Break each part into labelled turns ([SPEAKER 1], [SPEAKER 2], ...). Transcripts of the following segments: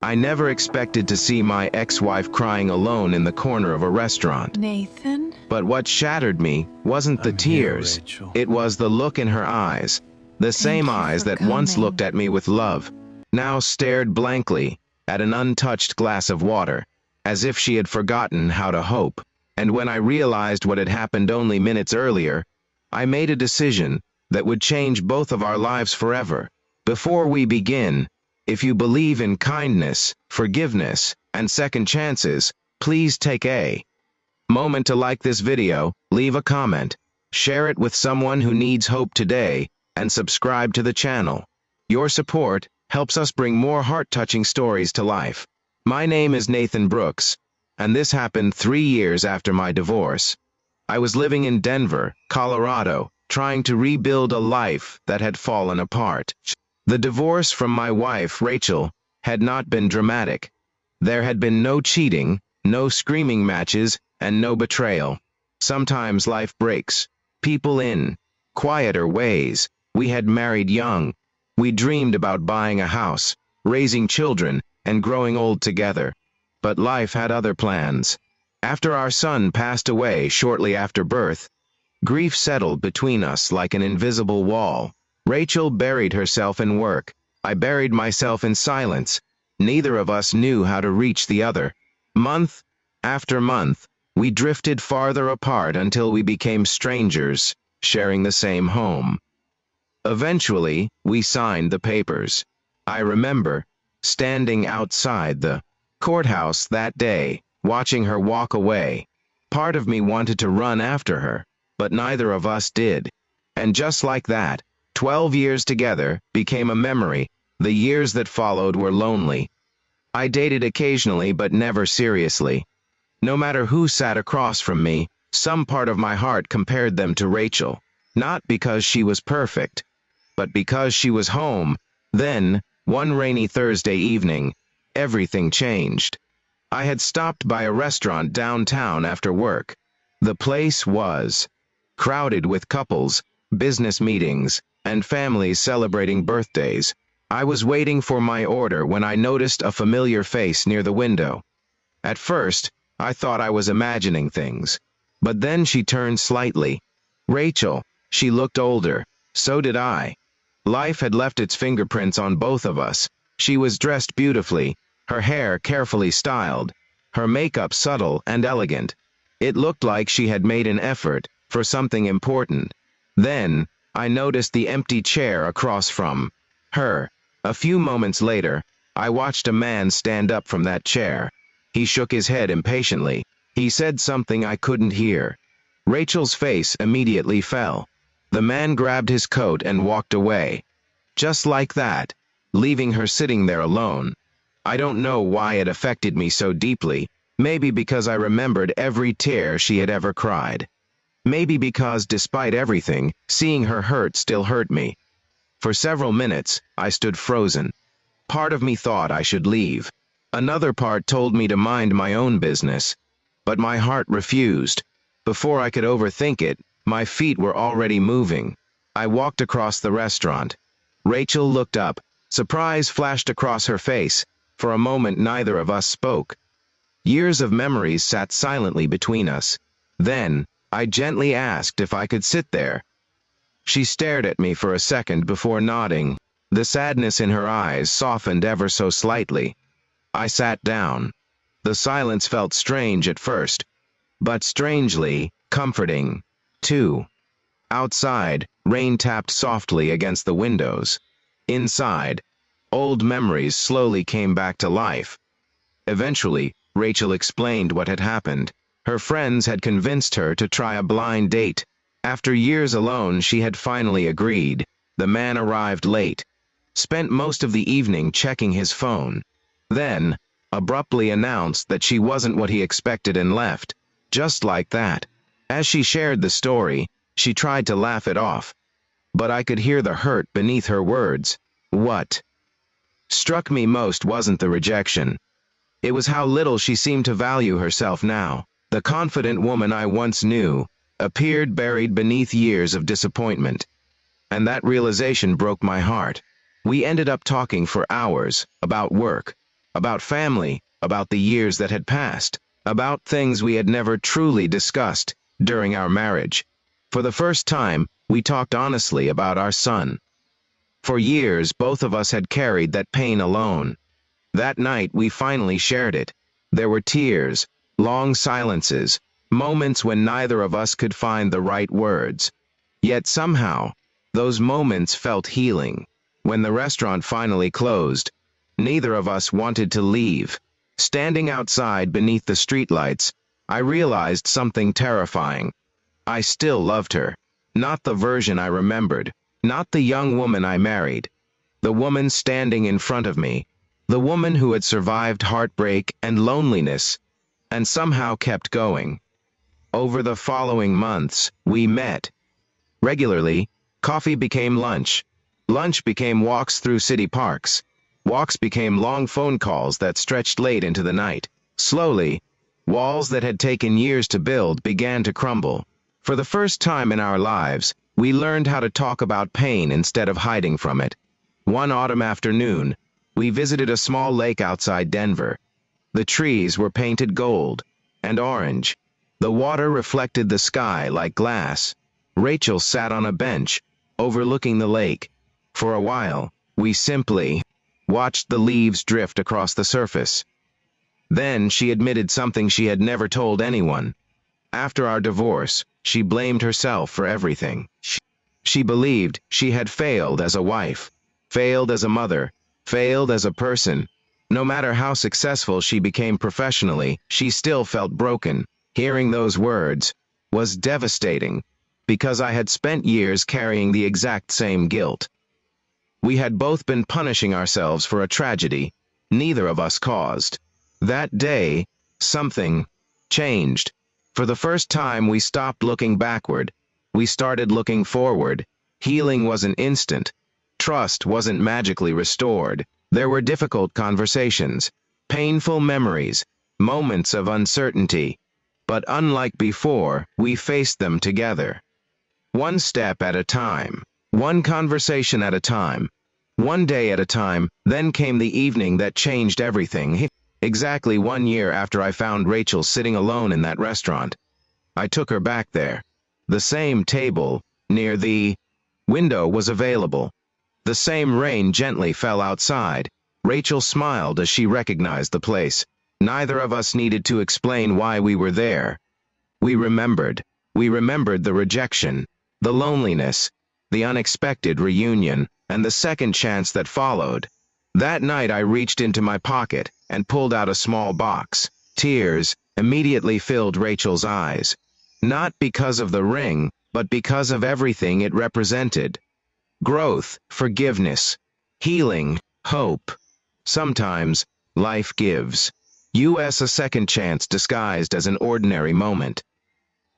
[SPEAKER 1] I never expected to see my ex-wife crying alone in the corner of a restaurant.
[SPEAKER 2] Nathan?
[SPEAKER 1] But what shattered me wasn't the
[SPEAKER 3] I'm here,
[SPEAKER 1] tears.
[SPEAKER 3] Rachel.
[SPEAKER 1] It was the look in her eyes. The
[SPEAKER 2] Thank
[SPEAKER 1] same
[SPEAKER 2] you
[SPEAKER 1] eyes
[SPEAKER 2] for
[SPEAKER 1] that once
[SPEAKER 2] coming.
[SPEAKER 1] looked at me with love, now stared blankly at an untouched glass of water, as if she had forgotten how to hope. And when I realized what had happened only minutes earlier, I made a decision that would change both of our lives forever. Before we begin, if you believe in kindness, forgiveness, and second chances, please take a moment to like this video, leave a comment, share it with someone who needs hope today, and subscribe to the channel. Your support helps us bring more heart-touching stories to life. My name is Nathan Brooks, and this happened 3 years after my divorce. I was living in Denver, Colorado, trying to rebuild a life that had fallen apart. The divorce from my wife, Rachel, had not been dramatic. There had been no cheating, no screaming matches, and no betrayal. Sometimes life breaks people in quieter ways. We had married young. We dreamed about buying a house, raising children, and growing old together. But life had other plans. After our son passed away shortly after birth, grief settled between us like an invisible wall. Rachel buried herself in work. I buried myself in silence. Neither of us knew how to reach the other. Month after month, we drifted farther apart until we became strangers, sharing the same home. Eventually, we signed the papers. I remember standing outside the courthouse that day, watching her walk away. Part of me wanted to run after her, but neither of us did. And just like that, 12 years together became a memory. The years that followed were lonely. I dated occasionally, but never seriously. No matter who sat across from me, some part of my heart compared them to Rachel. Not because she was perfect, but because she was home. Then, one rainy Thursday evening, everything changed. I had stopped by a restaurant downtown after work. The place was crowded with couples, business meetings, and families celebrating birthdays. I was waiting for my order when I noticed a familiar face near the window. At first, I thought I was imagining things. But then she turned slightly. Rachel. She looked older. So did I. Life had left its fingerprints on both of us. She was dressed beautifully, her hair carefully styled, her makeup subtle and elegant. It looked like she had made an effort for something important. Then, I noticed the empty chair across from her. A few moments later, I watched a man stand up from that chair. He shook his head impatiently. He said something I couldn't hear. Rachel's face immediately fell. The man grabbed his coat and walked away. Just like that, leaving her sitting there alone. I don't know why it affected me so deeply. Maybe because I remembered every tear she had ever cried. Maybe because, despite everything, seeing her hurt still hurt me. For several minutes, I stood frozen. Part of me thought I should leave. Another part told me to mind my own business. But my heart refused. Before I could overthink it, my feet were already moving. I walked across the restaurant. Rachel looked up. Surprise flashed across her face. For a moment, neither of us spoke. Years of memories sat silently between us. Then, I gently asked if I could sit there. She stared at me for a second before nodding. The sadness in her eyes softened ever so slightly. I sat down. The silence felt strange at first, but strangely comforting, too. Outside, rain tapped softly against the windows. Inside, old memories slowly came back to life. Eventually, Rachel explained what had happened. Her friends had convinced her to try a blind date. After years alone, she had finally agreed. The man arrived late, spent most of the evening checking his phone, then abruptly announced that she wasn't what he expected and left. Just like that. As she shared the story, she tried to laugh it off. But I could hear the hurt beneath her words. What struck me most wasn't the rejection. It was how little she seemed to value herself now. The confident woman I once knew appeared buried beneath years of disappointment. And that realization broke my heart. We ended up talking for hours about work, about family, about the years that had passed, about things we had never truly discussed during our marriage. For the first time, we talked honestly about our son. For years, both of us had carried that pain alone. That night, we finally shared it. There were tears, long silences, moments when neither of us could find the right words. Yet somehow, those moments felt healing. When the restaurant finally closed, neither of us wanted to leave. Standing outside beneath the streetlights, I realized something terrifying. I still loved her. Not the version I remembered. Not the young woman I married. The woman standing in front of me. The woman who had survived heartbreak and loneliness, and somehow kept going. Over the following months, we met. Regularly, coffee became lunch. Lunch became walks through city parks. Walks became long phone calls that stretched late into the night. Slowly, walls that had taken years to build began to crumble. For the first time in our lives, we learned how to talk about pain instead of hiding from it. One autumn afternoon, we visited a small lake outside Denver. The trees were painted gold and orange. The water reflected the sky like glass. Rachel sat on a bench, overlooking the lake. For a while, we simply watched the leaves drift across the surface. Then she admitted something she had never told anyone. After our divorce, she blamed herself for everything. She believed she had failed as a wife, failed as a mother, failed as a person. No matter how successful she became professionally, she still felt broken. Hearing those words was devastating, because I had spent years carrying the exact same guilt. We had both been punishing ourselves for a tragedy neither of us caused. That day, something changed. For the first time, we stopped looking backward. We started looking forward. Healing wasn't instant. Trust wasn't magically restored. There were difficult conversations, painful memories, moments of uncertainty. But unlike before, we faced them together. One step at a time. One conversation at a time. One day at a time. Then came the evening that changed everything. Exactly 1 year after I found Rachel sitting alone in that restaurant, I took her back there. The same table, near the window, was available. The same rain gently fell outside. Rachel smiled as she recognized the place. Neither of us needed to explain why we were there. We remembered. We remembered the rejection, the loneliness, the unexpected reunion, and the second chance that followed. That night I reached into my pocket and pulled out a small box. Tears immediately filled Rachel's eyes. Not because of the ring, but because of everything it represented. Growth, forgiveness, healing, hope. Sometimes, life gives us a second chance disguised as an ordinary moment.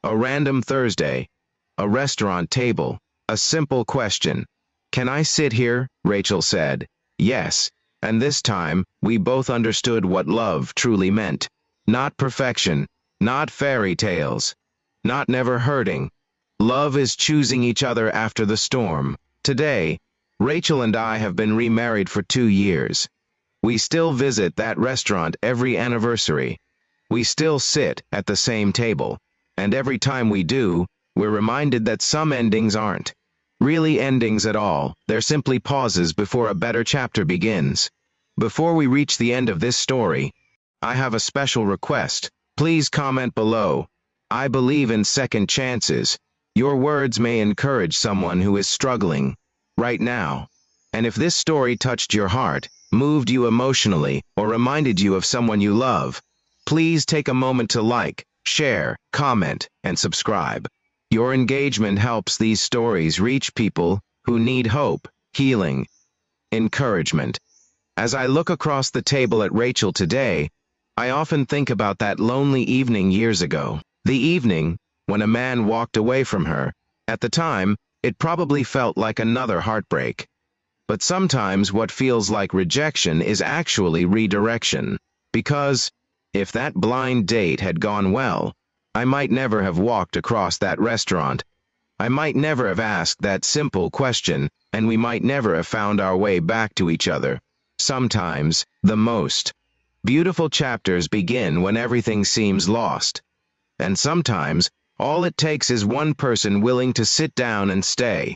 [SPEAKER 1] A random Thursday, a restaurant table, a simple question. "Can I sit here?" Rachel said. Yes, and this time, we both understood what love truly meant. Not perfection, not fairy tales, not never hurting. Love is choosing each other after the storm. Today, Rachel and I have been remarried for 2 years. We still visit that restaurant every anniversary. We still sit at the same table. And every time we do, we're reminded that some endings aren't really endings at all. They're simply pauses before a better chapter begins. Before we reach the end of this story, I have a special request. Please comment below. I believe in second chances. Your words may encourage someone who is struggling right now. And if this story touched your heart, moved you emotionally, or reminded you of someone you love, please take a moment to like, share, comment, and subscribe. Your engagement helps these stories reach people who need hope, healing, encouragement. As I look across the table at Rachel today, I often think about that lonely evening years ago. The evening when a man walked away from her. At the time, it probably felt like another heartbreak. But sometimes what feels like rejection is actually redirection. Because, if that blind date had gone well, I might never have walked across that restaurant. I might never have asked that simple question, and we might never have found our way back to each other. Sometimes, the most Beautiful chapters begin when everything seems lost. And sometimes, all it takes is one person willing to sit down and stay,